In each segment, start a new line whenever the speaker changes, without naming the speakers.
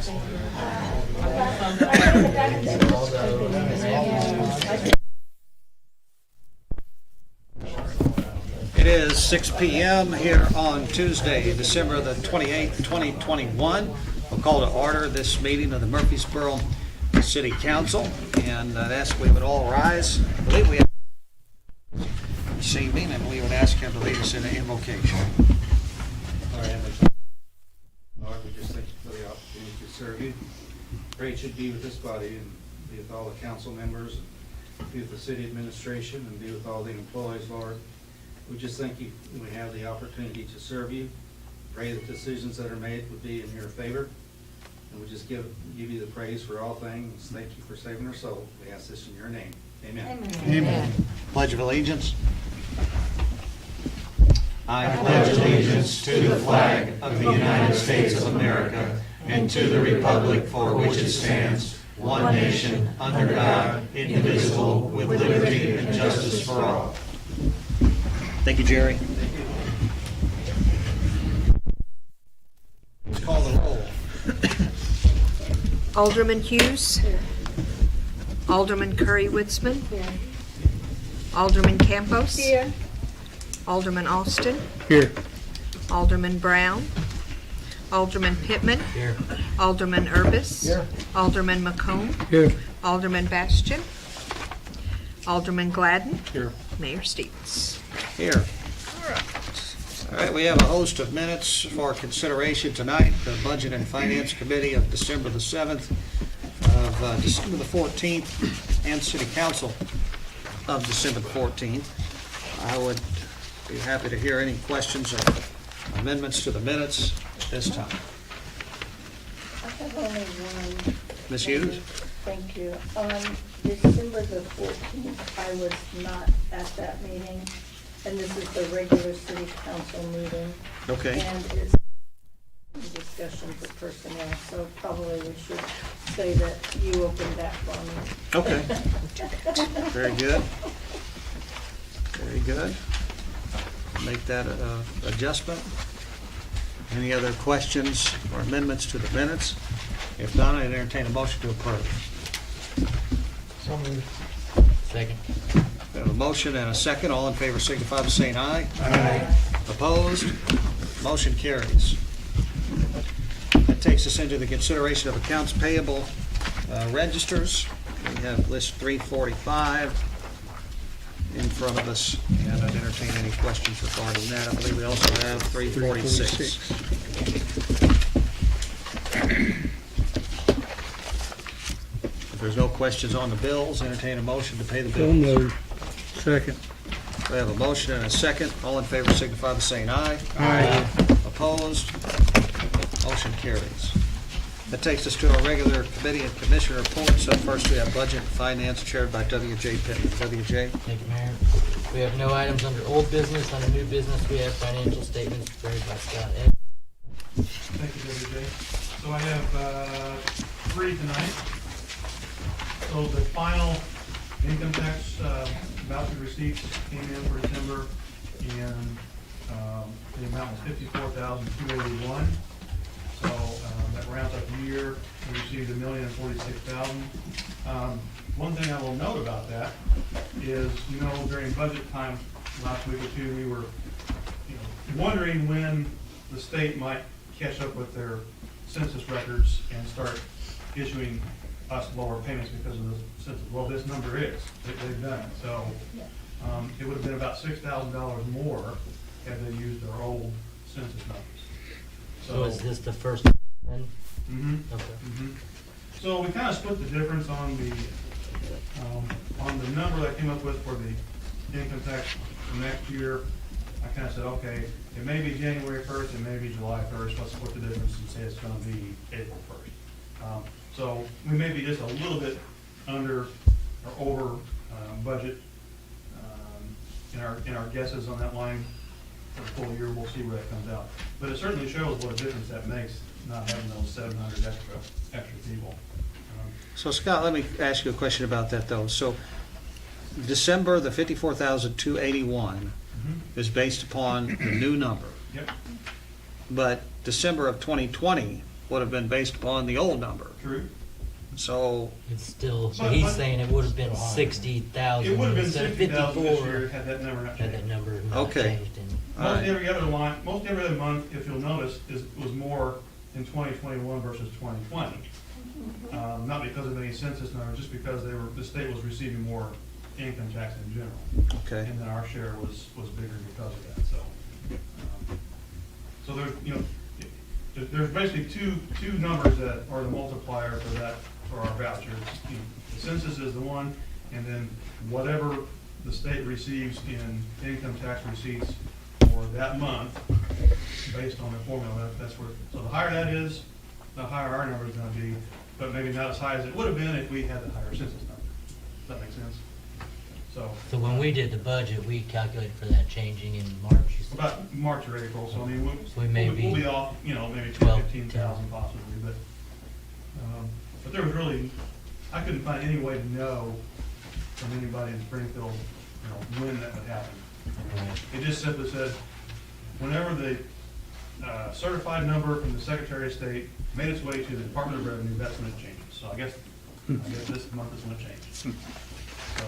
It is 6 p.m. here on Tuesday, December the 28th, 2021. We'll call to order this meeting of the Murphysboro City Council, and I'd ask we would all rise. I believe we have this evening, and we would ask him to lead us in an invocation.
Lord, we just thank you for the opportunity to serve you. Pray it should be with this body and be with all the council members, and be with the city administration, and be with all the employees, Lord. We just thank you we have the opportunity to serve you. Pray that decisions that are made would be in your favor. And we just give you the praise for all things. Thank you for saving our soul. We ask this in your name. Amen.
Amen. Pledge of allegiance.
I pledge allegiance to the flag of the United States of America and to the republic for which it stands, one nation, under God, indivisible, with liberty and justice for all.
Thank you, Jerry. Let's call the roll.
Alderman Hughes. Here. Alderman Curry-Witzman. Here. Alderman Campos. Here. Alderman Austin.
Here.
Alderman Brown. Alderman Pittman.
Here.
Alderman Urbis.
Here.
Alderman McComb.
Here.
Alderman Bastian. Alderman Gladden.
Here.
Mayor Stevens.
Here. All right, we have a host of minutes for consideration tonight. The Budget and Finance Committee of December the 7th, of December the 14th, and City Council of December the 14th. I would be happy to hear any questions or amendments to the minutes at this time.
I have only one.
Ms. Hughes?
Thank you. On December the 14th, I was not at that meeting, and this is the regular city council meeting.
Okay.
And it's discussion for personnel, so probably we should say that you opened that for me.
Okay. Very good. Very good. Make that adjustment. Any other questions or amendments to the minutes? If not, I entertain a motion to approve.
So moved.
Second.
We have a motion and a second. All in favor signify by saying aye.
Aye.
Opposed? Motion carries. That takes us into the consideration of accounts payable registers. We have list 345 in front of us, and I'd entertain any questions regarding that. I believe we also have 346. If there's no questions on the bills, entertain a motion to pay the
So
bills.
moved. Second.
We have a motion and a second. All in favor signify by saying aye.
Aye.
Opposed? Motion carries. That takes us to our regular committee and commissioner reports. So first we have budget and finance chaired by W.J. Pittman. W.J.
Thank you, Mayor. We have no items under old business. Under new business, we have financial statements prepared by Scott Ed.
Thank you, WJ. So I have three tonight. So the final income tax voucher receipts came in for December, and the amount was $54,281. So that rounds up the year. We received $1,046,000. One thing I will note about that is, during budget time last week or two, we were, wondering when the state might catch up with their census records and start issuing us lower payments because of the census. Well, this number is. They've done it. So it would have been about $6,000 more had they used their old census numbers.
So is this the first one?
Mm-hmm.
Okay.
Mm-hmm. So we kind of split the difference on the number that I came up with for the income tax for next year. I kind of said, okay, it may be January 1st, it may be July 1st. Let's split the difference and say it's going to be April 1st. So we may be just a little bit under or over budget in our guesses on that line for the full year. We'll see where that comes out. But it certainly shows what a difference that makes, not having those 700 extra people.
So Scott, let me ask you a question about that though. So December, the 54,281 is based upon the new number.
Yep.
But December of 2020 would have been based upon the old number.
True.
So,
It's still, so
But-
he's
but-
saying it would have been 60,000
It would have been
instead of
60,000 this
54.
year had that number not
Had
changed.
that number not
Okay.
changed. And
all
Most
right.
every other line, most every other month, if you'll notice, was more in 2021 versus 2020. Not because of any census numbers, just because the state was receiving more income tax in general.
Okay.
And then our share was bigger because of that, so. So there's, you know, there's basically two numbers that are the multiplier for that, for our vouchers. You know, the census is the one, and then whatever the state receives in income tax receipts for that month, based on the formula, that's where, so the higher that is, the higher our number is gonna be, but maybe not as high as it would have been if we had the higher census number. Does that make sense? So,
So when we did the budget, we calculated for that changing in March. You said?
about March or April, so I mean,
We may
we'll
be
be off, you know, maybe
12,
15,000 possibly, but there was really, I couldn't find any way to know from anybody in Springfield, you know, when that would happen. It just simply said, whenever the certified number from the Secretary of State made its way to the Department of Revenue, that's when it changes. So I guess this month is when it changed. So,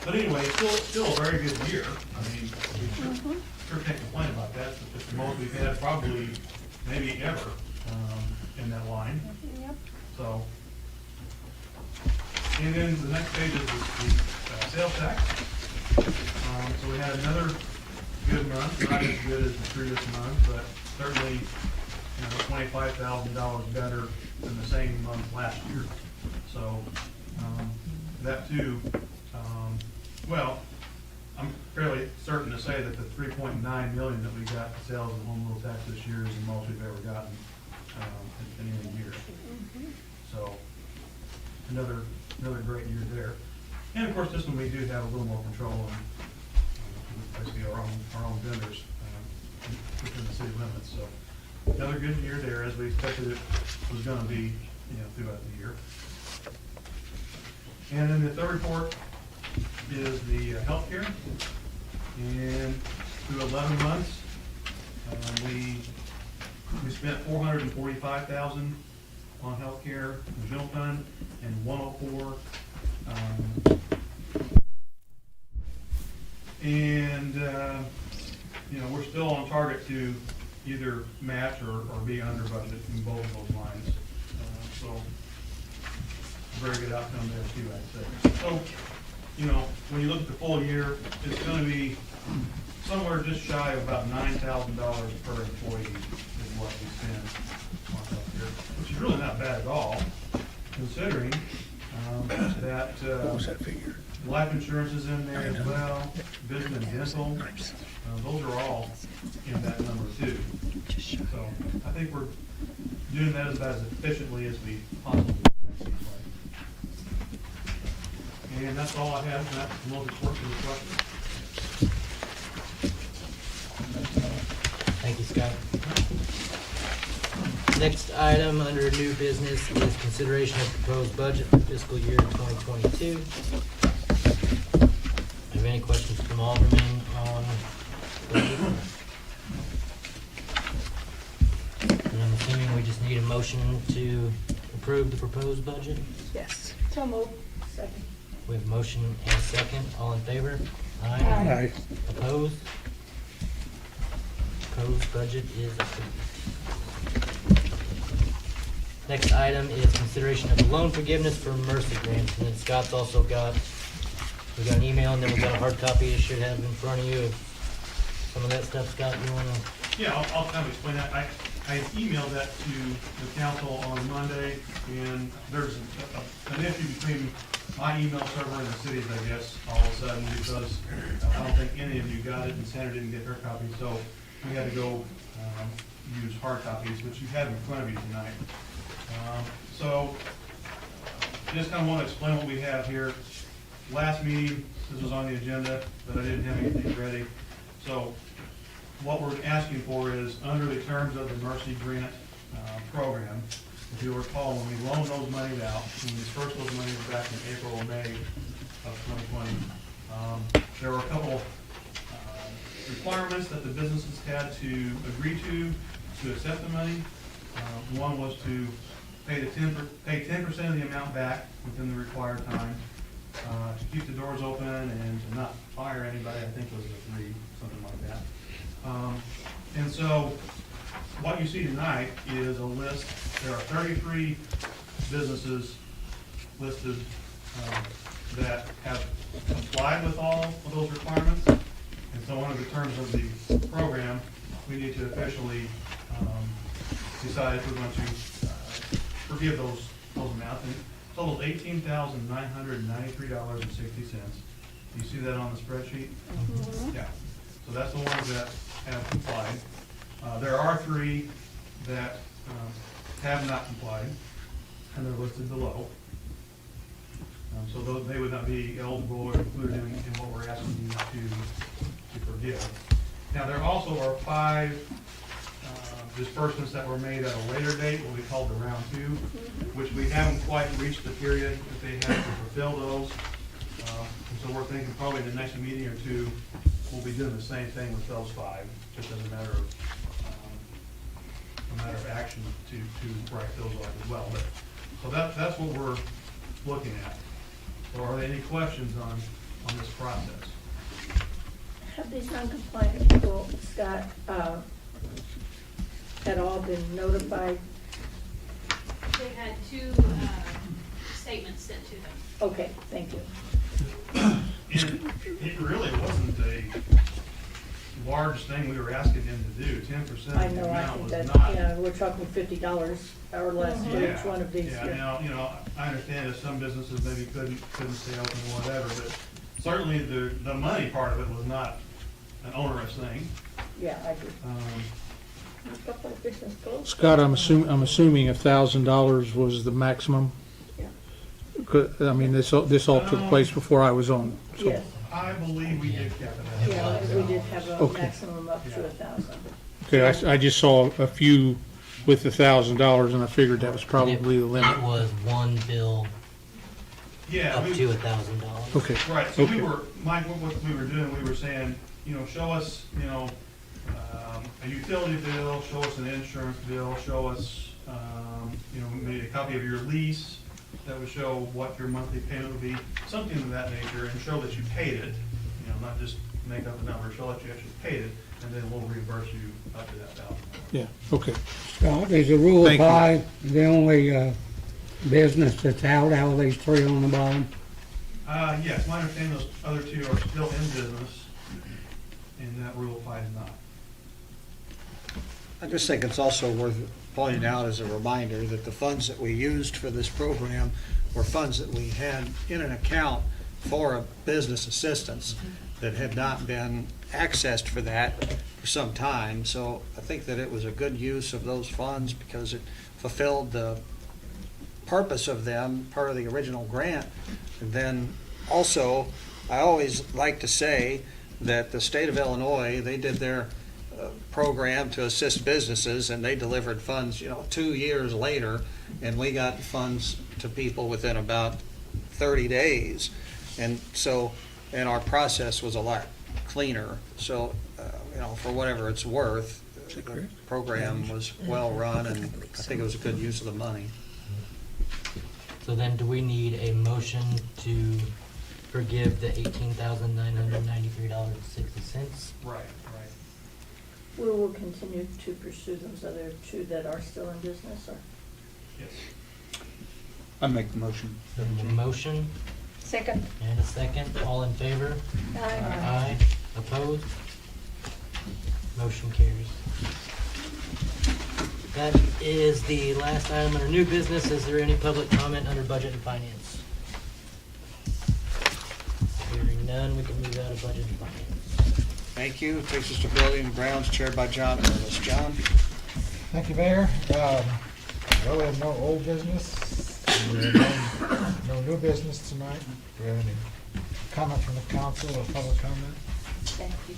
but anyway, it's still a very good year. I mean, we sure can't complain about that. It's the most we've had probably, maybe ever, in that line. So, and then the next page is the sales tax. So we had another good month, not as good as the previous month, but certainly, you know, $25,000 better than the same month last year. So, that too, well, I'm fairly certain to say that the 3.9 million that we got in sales and home rule tax this year is the most we've ever gotten, in any year. So, another great year there. And of course, this one we do have a little more control on, basically our own vendors, within the city limits, so. Another good year there, as we expected it was gonna be, you know, throughout the year. And then the third report is the healthcare. And through 11 months, we spent $445,000 on healthcare in the general fund and 104. You know, we're still on target to either match or be under budget in both of those lines. So, very good outcome there too, I'd say. So, you know, when you look at the full year, it's gonna be somewhere just shy of about $9,000 per employee is what we spend on healthcare, which is really not bad at all, considering that
What was that figure?
life insurance is in there as well, vision and dental. Those are all in that number too. So I think we're doing that about as efficiently as we possibly can. And that's all I have, and that's the most important question.
Thank you, Scott. Next item under new business is consideration of proposed budget for fiscal year 2022. Have any questions from Alderman on budget? And I'm assuming we just need a motion to approve the proposed budget.
Yes.
So moved. Second.
We have a motion and a second. All in favor?
Aye.
Opposed? Proposed budget is approved. Next item is consideration of the loan forgiveness for Mercy grants. And then Scott's also got, we got an email and then we got a hard copy you should have in front of you. Some of that stuff, Scott, you wanna?
Yeah, I'll kind of explain that. I emailed that to the council on Monday, and there's an issue between my email server and the city's, I guess, all of a sudden, because I don't think any of you got it, and Sandra didn't get her copy, so we had to go use hard copies, which you have in front of you tonight. So, just kind of want to explain what we have here. Last meeting, this was on the agenda, but I didn't have anything ready. So, what we're asking for is, under the terms of the Mercy Grant program, if you recall, when we loaned those monies out, when we dispersed those monies back in April or May of 2020, there were a couple requirements that the businesses had to agree to accept the money. One was to pay 10% of the amount back within the required time, to keep the doors open and to not fire anybody, I think was the 3, something like that. And so what you see tonight is a list. There are 33 businesses listed that have complied with all of those requirements. And so under the terms of the program, we need to officially decide if we're going to forgive those amounts. And total $18,993.60. Do you see that on the spreadsheet? Yeah. So that's the ones that have complied. There are 3 that have not complied, and they're listed below. So they would not be eligible or included in what we're asking you to forgive. Now, there also are 5 disbursements that were made at a later date, what we call the round 2, which we haven't quite reached the period that they have to fulfill those. And so we're thinking probably in the next meeting or 2, we'll be doing the same thing with those 5, just as a matter of action to write those off as well. But so that's what we're looking at. So are there any questions on this process?
Have these non-compliant people, Scott, at all been notified?
They've had 2 statements sent to them.
Okay, thank you.
It really wasn't a large thing we were asking them to do. 10%
I
of the
know, I
amount
think
was
that,
not.
yeah, we're talking $50 or less for each one of these.
Yeah, now, I understand that some businesses maybe couldn't stay open or whatever, but certainly the money part of it was not an onerous thing.
Yeah, I do. A couple of business closed.
Scott, I'm assuming $1,000 was the maximum?
Yeah.
I mean, this all took place before I was on. So.
Yes,
I believe we did cap it at
yeah, we did have a
Okay.
maximum up to 1,000.
Okay, I just saw a few with $1,000, and I figured that was probably the
It
limit.
was one bill
Yeah,
up
we-
to $1,000.
Okay.
Right, so
Okay.
we were, Mike, what we were doing, we were saying, show us, a utility bill, show us an insurance bill, show us, maybe a copy of your lease that would show what your monthly payment would be, something of that nature, and show that you paid it, not just make up a number, show that you actually paid it, and then we'll reimburse you up to that $1,000.
Yeah, okay.
Scott, does the rule
Thank you.
apply, the only business that's out of these 3 on the bottom?
Yes, my understanding those other 2 are still in business, and that rule applies not.
I just think it's also worth pointing out as a reminder that the funds that we used for this program were funds that we had in an account for a business assistance that had not been accessed for that for some time. So I think that it was a good use of those funds because it fulfilled the purpose of them, part of the original grant. And then also, I always like to say that the state of Illinois, they did their program to assist businesses, and they delivered funds, 2 years later, and we got funds to people within about 30 days. And so, and our process was a lot cleaner. So, for whatever it's worth, the program was well run, and I think it was a good use of the money.
So then do we need a motion to forgive the $18,993.60?
Right.
We will continue to pursue those other 2 that are still in business, or?
Yes.
I make the motion.
A motion
Second.
and a second. All in favor? Aye. Opposed? Motion carries. That is the last item under new business. Is there any public comment under budget and finance? Hearing none, we can move out of budget and finance.
Thank you. Takes us to Building and Grounds, chaired by John Ernest. John?
Thank you, Mayor. Well, we have no old business, we have no new business tonight. Do we have any comment from the council or public comment?
Thank you.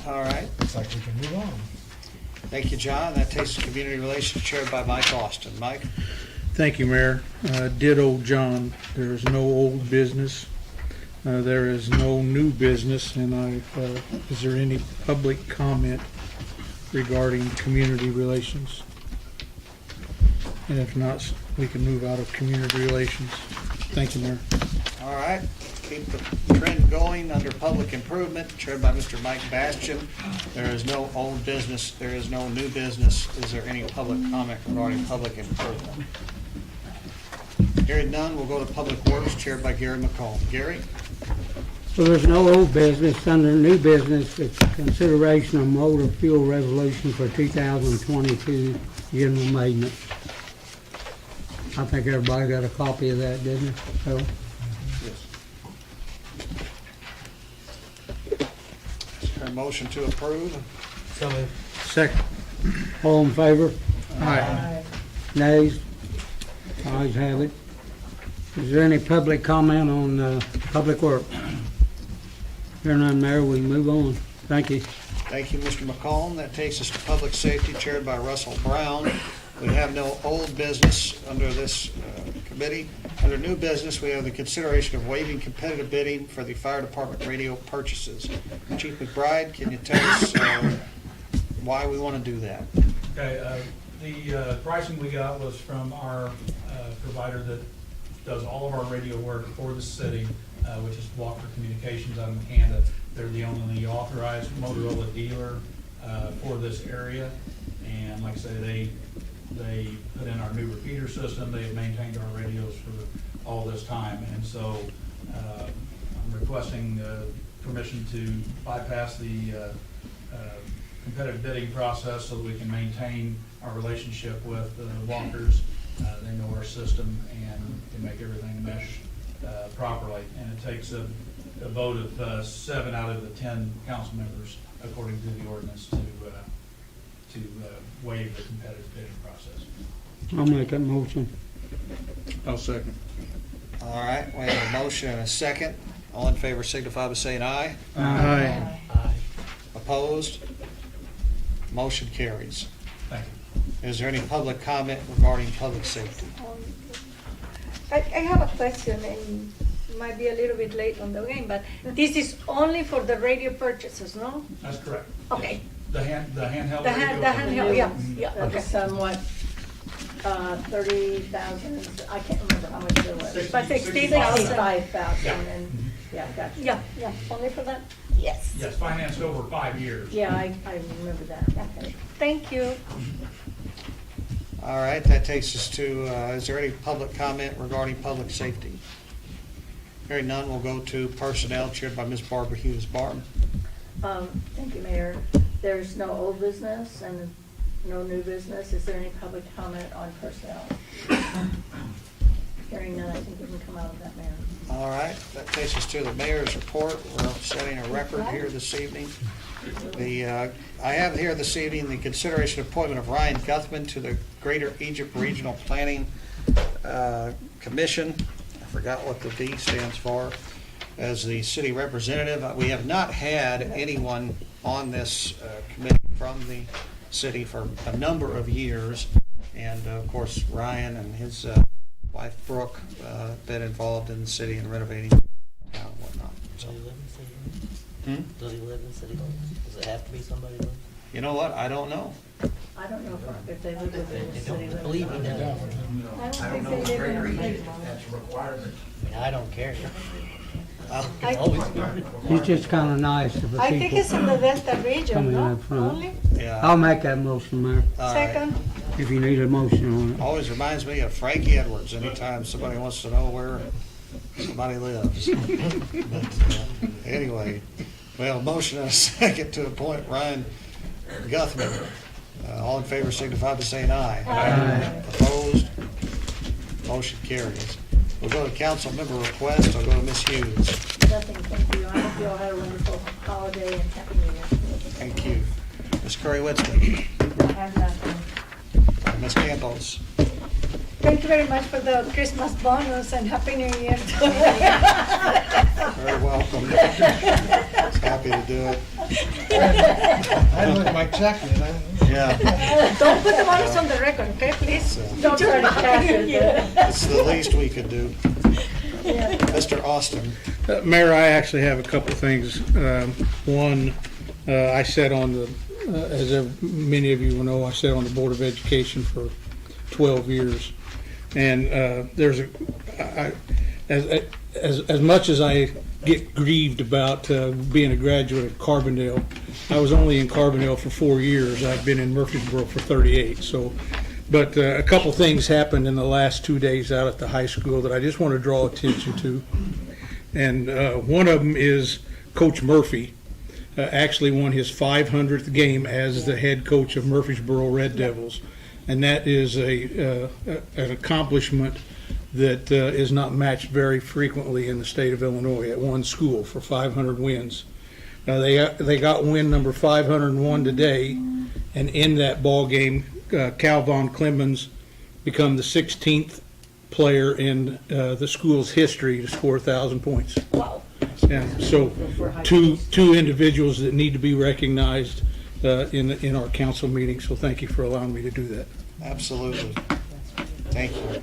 All right.
Looks like we can move on.
Thank you, John. That takes us to Community Relations, chaired by Mike Austin. Mike?
Thank you, Mayor. Ditto, John. There is no old business. There is no new business, and is there any public comment regarding community relations? And if not, we can move out of community relations. Thank you, Mayor.
All right, keep the trend going under public improvement, chaired by Mr. Mike Bastian. There is no old business, there is no new business. Is there any public comment regarding public improvement? Hearing none, we'll go to Public Works, chaired by Gary McComb. Gary?
So there's no old business. Under new business, it's consideration of motor fuel resolution for 2022 general maintenance. I think everybody got a copy of that, didn't it? So,
Yes. Is there a motion to approve?
So moved.
Second.
all in favor?
Aye.
Nays? Ayes have it. Is there any public comment on Public Works? Here none, Mayor, we can move on. Thank you.
Thank you, Mr. McComb. That takes us to Public Safety, chaired by Russell Brown. We have no old business under this committee. Under new business, we have the consideration of waiving competitive bidding for the fire department radio purchases. Chief McBride, can you tell us why we want to do that?
Okay, the pricing we got was from our provider that does all of our radio work for the city, which is Walker Communications out of Canada. They're the only authorized Motorola dealer for this area. And like I say, they put in our new repeater system. They have maintained our radios for all this time. And so I'm requesting permission to bypass the competitive bidding process so that we can maintain our relationship with Walkers. They know our system and can make everything mesh properly. And it takes a vote of 7 out of the 10 council members, according to the ordinance, to waive the competitive bidding process.
I'll make that motion.
I'll second.
All right, we have a motion and a second. All in favor signify by saying aye.
Aye.
Aye.
Opposed? Motion carries.
Thank you.
Is there any public comment regarding public safety?
I have a question, and might be a little bit late on the game, but this is only for the radio purchases, no?
That's correct.
Okay.
The handheld
The
radio.
handheld, yeah, yeah,
That's
okay.
somewhat, 30,000, I can't remember how much there was.
But
65,000,
Yeah.
and, yeah, gotcha.
Yeah, yeah, only for that? Yes.
Yes, financed over 5 years.
Yeah, I remember that, okay.
Thank you.
All right, that takes us to, is there any public comment regarding public safety? Hearing none, we'll go to personnel, chaired by Ms. Barbara Hughes Barton.
Thank you, Mayor. There's no old business and no new business. Is there any public comment on personnel? Hearing none, I think we can come out of that, Mayor.
All right, that takes us to the mayor's report. We're setting a record here this evening. I have here this evening the consideration appointment of Ryan Guthman to the Greater Egypt Regional Planning Commission. I forgot what the D stands for. As the city representative, we have not had anyone on this committee from the city for a number of years. And of course, Ryan and his wife Brooke been involved in the city and renovating town and whatnot. So,
Does he live in city limits? Does he live in city limits? Does it have to be somebody who lives?
you know what? I don't know.
I don't know if they live within the
They
city
don't believe me
limits.
does.
I don't think they live in the
I mean, I don't care.
Uh,
Can always be.
He's just kind of nice to the
I think
people
it's in the Delta region,
coming
no?
up front.
Only?
yeah.
I'll make that motion, Mayor,
All right.
Second?
if you need a motion on it.
Always reminds me of Frankie Edwards anytime somebody wants to know where somebody lives. But anyway, well, motion and a second to appoint Ryan Guthman. All in favor signify by saying aye.
Aye.
Opposed? Motion carries. We'll go to council member request. I'll go to Ms. Hughes.
Nothing, thank you. I hope you all had a wonderful holiday and happy New Year.
Thank you. Ms. Curry-Witzman.
I have nothing.
Ms. Campos.
Thank you very much for the Christmas bonus and Happy New Year.
Very welcome. Happy to do it.
I look at my check, and
Yeah.
Don't put the bonus on the record, okay, please?
So,
Don't try to cash it.
it's the least we could do. Mr. Austin.
Mayor, I actually have a couple of things. One, I sat on the, many of you will know, I sat on the Board of Education for 12 years. And as much as I get grieved about being a graduate of Carbondale, I was only in Carbondale for 4 years. I've been in Murphysboro for 38. But a couple things happened in the last 2 days out at the high school that I just want to draw attention to. And one of them is Coach Murphy actually won his 500th game as the head coach of Murphysboro Red Devils. And that is an accomplishment that is not matched very frequently in the state of Illinois at one school for 500 wins. They got win number 501 today, and in that ball game, Cal Von Clemens become the 16th player in the school's history to score 1,000 points.
Wow.
And so, two individuals that need to be recognized in our council meeting. So, thank you for allowing me to do that.
Absolutely. Thank you.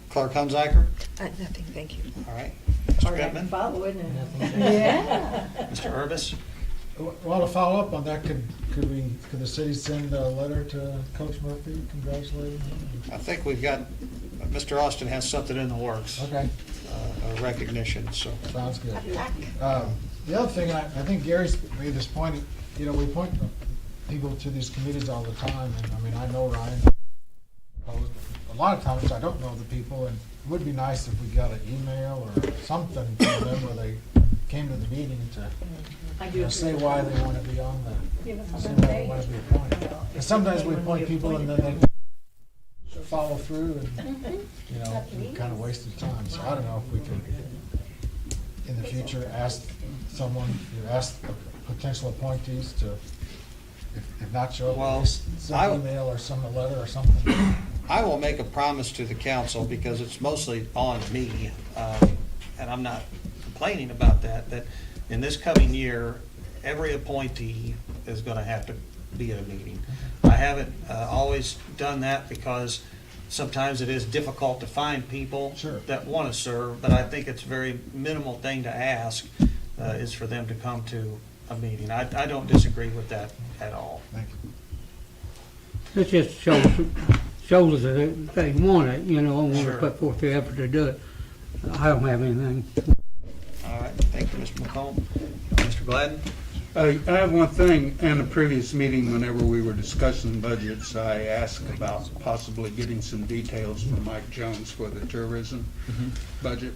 Clerk Hunziker?
Nothing, thank you.
All right. Mr.
Hard act to
Pittman?
follow, isn't it?
Nothing.
Yeah.
Mr. Urbis?
Well, to follow up on that, could the city send a letter to Coach Murphy congratulating him?
I think we've got, Mr. Austin has something in the works,
Okay,
a recognition, so.
sounds good. The other thing, I think Gary's made this point, we point people to these committees all the time, and I mean, I know Ryan. A lot of times I don't know the people, and it would be nice if we got an email or something from them where they came to the meeting to say why they want to be on say why they want to be appointed. And sometimes we appoint people and then they follow through and, we kind of wasted time. So I don't know if we could, in the future, ask potential appointees to, if not show up,
Well,
send an email or some letter or something.
I will make a promise to the council, because it's mostly on me, and I'm not complaining about that in this coming year, every appointee is going to have to be at a meeting. I haven't always done that because sometimes it is difficult to find people
Sure.
that want to serve, but I think it's a very minimal thing to ask is for them to come to a meeting. I don't disagree with that at all.
Thank you.
It just shows that they want it, and want
Sure.
to put forth the effort to do it. I don't have anything.
All right, thank you, Mr. McComb. Mr. Gladden?
I have one thing. In a previous meeting, whenever we were discussing budgets, I asked about possibly getting some details from Mike Jones for the tourism budget.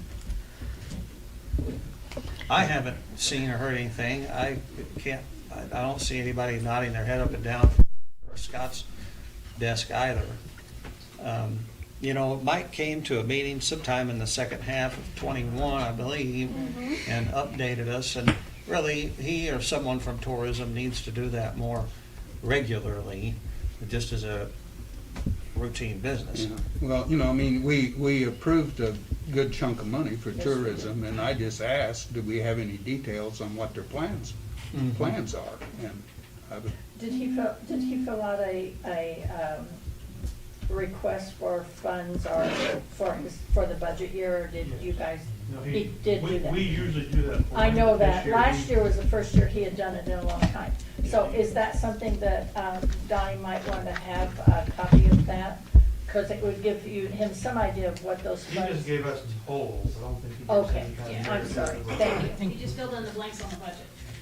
I haven't seen or heard anything. I don't see anybody nodding their head up and down for Scott's desk either. Mike came to a meeting sometime in the second half of 21, I believe, and updated us. And really, he or someone from tourism needs to do that more regularly, just as a routine business.
Yeah. Well, we approved a good chunk of money for tourism, and I just asked, do we have any details on what their plans are? And I would,
Did he fill out a request for funds or for the budget year, or did you guys?
No,
He did do that.
We usually do that. For
I
him.
know
This
that. Last year was the first year he had done it in a long time. So is that something that Donnie might want to have a copy of that? Because it would give him some idea of what those
He
funds.
just gave us totals. I don't think he. gave us
Okay,
any kind of
Yeah.
I'm sorry.
breakdown.
Thank you.
You just filled in the blanks on the budget.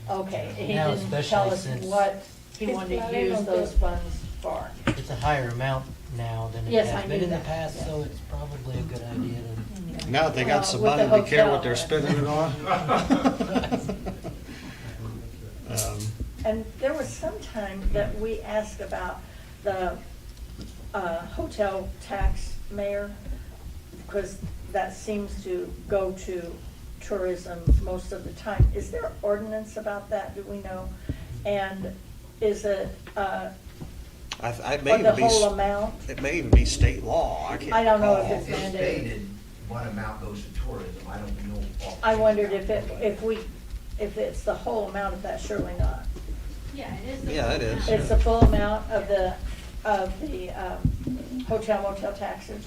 Okay, he
Now,
didn't
especially
tell us
since-
what he wanted to use those funds for.
It's a higher amount now than it
Yes, I
has been
knew
in the
that,
past,
yeah.
so it's probably a good idea to.
Now that they got some
With
money,
the
they care what
hotel.
they're spending it on.
And there was some time that we asked about the hotel tax, Mayor, because that seems to go to tourism most of the time. Is there ordinance about that, do we know? And is it,
It may
or the
even be,
whole amount?
it may even be state law. I can't
I don't know if
recall.
it's
It's
mandated.
stated what amount goes to tourism, I don't know.
I wondered if it's the whole amount of that, surely not.
Yeah, it is.
Yeah, it is.
It's the full amount of the hotel motel taxes?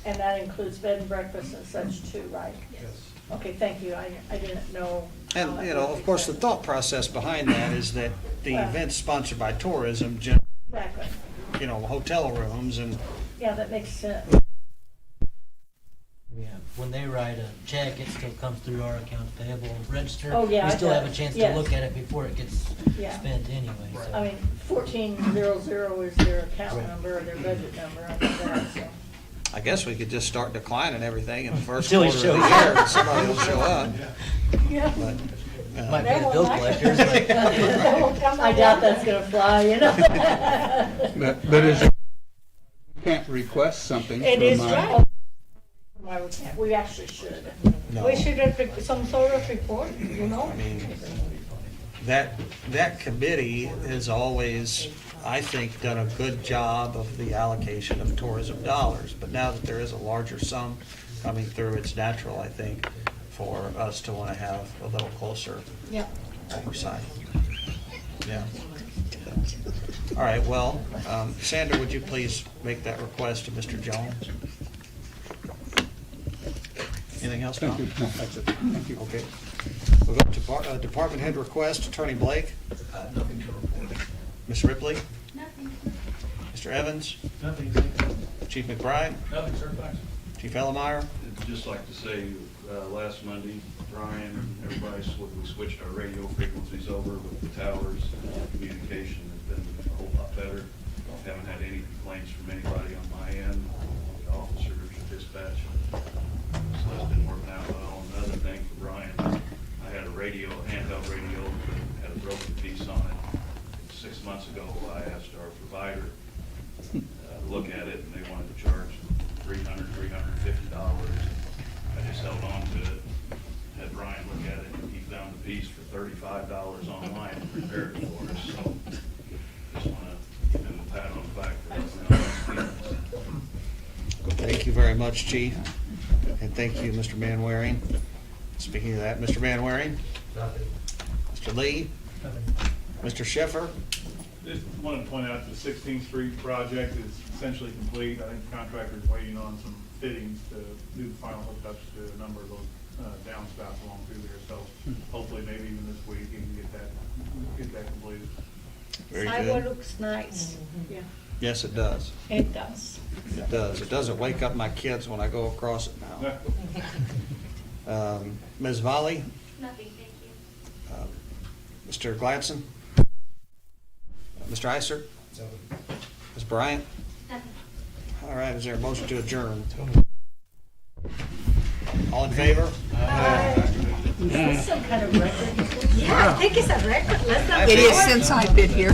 And that includes bed and breakfast and such too, right?
Yes.
Okay, thank you. I didn't know. how
And,
that
you know,
was
of course, the
exactly.
thought process behind that is that the
Well-
events sponsored by tourism,
Exactly.
you know, hotel rooms and,
Yeah, that makes sense.
Yeah, when they write a check, it still comes through our accounts payable and register.
Oh, yeah,
We
it
still have a
does.
chance to
Yes.
look at it before it gets
Yeah.
spent anyway, so.
I mean, 1400 is their account
Right.
number or their budget number. I know that, so.
I guess we could just start declining everything in the first
Until he
quarter of the
shows
year and somebody will show up.
Yeah.
But,
Might be
They
the
won't
bill
like it.
collectors, like,
I doubt that's gonna fly, you know?
But is, you can't request something
It
from
is
my-
right. Why we can't? We actually should.
no.
We should have some sort of report, you know?
I mean, that committee has always, I think, done a good job of the allocation of tourism dollars. But now that there is a larger sum coming through, it's natural, I think, for us to want to have a little closer
Yeah.
oversight. Yeah. All right, well, Sandra, would you please make that request to Mr. Jones? Anything else,
Thank you.
Tom?
No, that's it. Thank you.
Okay. We'll go to department head request, Attorney Blake,
Nothing to report.
Ms. Ripley,
Nothing.
Mr. Evans,
Nothing,
Chief McBride,
nothing, sir, thanks.
Chief Ellemeyer.
I'd just like to say, last Monday, Brian and everybody, we switched our radio frequencies over with the towers. Communication has been a whole lot better. Haven't had any complaints from anybody on my end, the officers, dispatch. So it's been working out well. Another thing for Brian, I had a radio, a handheld radio, that had a broken piece on it. 6 months ago, I asked our provider to look at it, and they wanted to charge $350. I just held on to it, had Brian look at it, and he found the piece for $35 online and repaired it for us. So just want to give him a pat on the back for helping out.
Thank you very much, Chief. And thank you, Mr. Manwaring. Speaking of that, Mr. Manwaring? Mr. Lee? Mr. Schiffer?
Just wanted to point out the 16th Street project is essentially complete. I think the contractor's waiting on some fittings to do the final hookups to a number of those downspouts along through there. So hopefully maybe even this week he can get that completed.
Very
Iowa
good.
looks nice. Yeah,
Yes, it does.
it does.
It does. It doesn't wake up my kids when I go across it now. Ms. Volley?
Nothing, thank you.
Mr. Gladson? Mr. Iser? Ms. Bryant?
Nothing.
All right, is there a motion to adjourn? All in favor?
Is this some kind of record?
Yeah, I think it's a record. It is since I've been here.